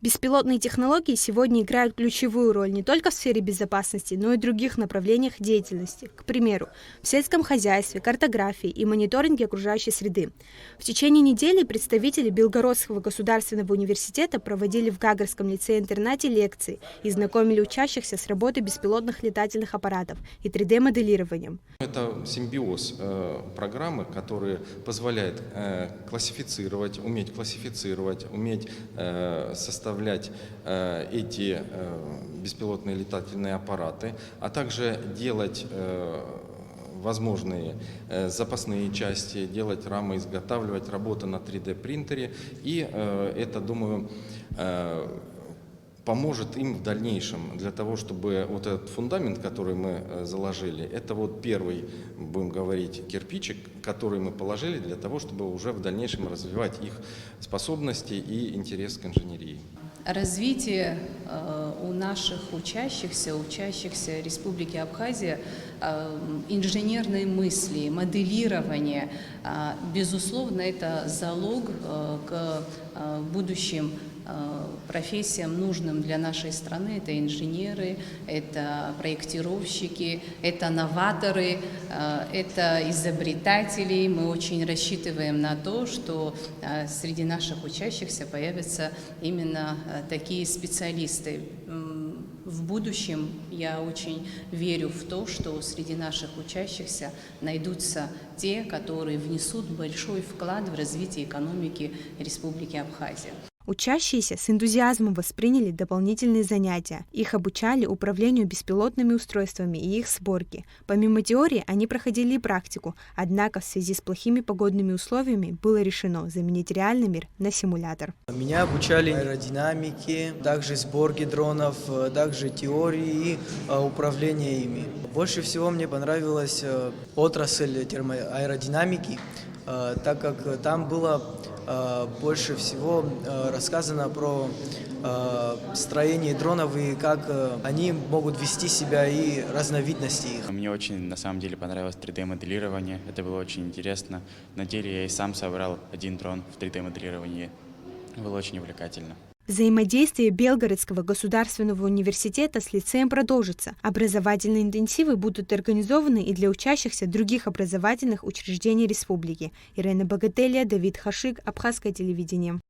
Беспилотные технологии сегодня играют ключевую роль не только в сфере безопасности, но и в других направлениях деятельности. К примеру, в сельском хозяйстве, картографии и мониторинге окружающей среды. В течение недели представители Белгородского государственного университета проводили в Гагарском лицее-интернате лекции и знакомили учащихся с работой беспилотных летательных аппаратов и 3D-моделированием. Это симбиоз программы, которые позволяет уметь классифицировать, уметь составлять эти беспилотные летательные аппараты, а также делать возможные запасные части, делать рамы, изготавливать, работа на 3D-принтере. И это, думаю, поможет им в дальнейшем для того, чтобы вот этот фундамент, который мы заложили, это вот первый, будем говорить, кирпичик, который мы положили для того, чтобы уже в дальнейшем развивать их способности и интерес к инженерии. Развитие у наших учащихся Республики Абхазия инженерной мысли, моделирования, безусловно, это залог к будущим профессиям, нужным для нашей страны. Это инженеры, это проектировщики, это новаторы, это изобретатели. Мы очень рассчитываем на то, что среди наших учащихся появятся именно такие специалисты. В будущем я очень верю в то, что среди наших учащихся найдутся те, которые внесут большой вклад в развитие экономики Республики Абхазия. Учащиеся с энтузиазмом восприняли дополнительные занятия. Их обучали управлению беспилотными устройствами и их сборке. Помимо теории, они проходили и практику, однако в связи с плохими погодными условиями было решено заменить реальный мир на симулятор. Меня обучали аэродинамике, также сборке дронов, также теории и управления ими. Больше всего мне понравилась отрасль термоаэродинамики, так как там было больше всего рассказано про строение дронов и как они могут вести себя и разновидности их. Мне очень, на самом деле, понравилось 3D-моделирование. Это было очень интересно. На деле я и сам собрал один дрон в 3D-моделировании. Было очень увлекательно. Взаимодействие Белгородского государственного университета с лицеем продолжится. Образовательные интенсивы будут организованы и для учащихся других образовательных учреждений республики. Ирина Богателия, Давид Хашик, Абхазское телевидение.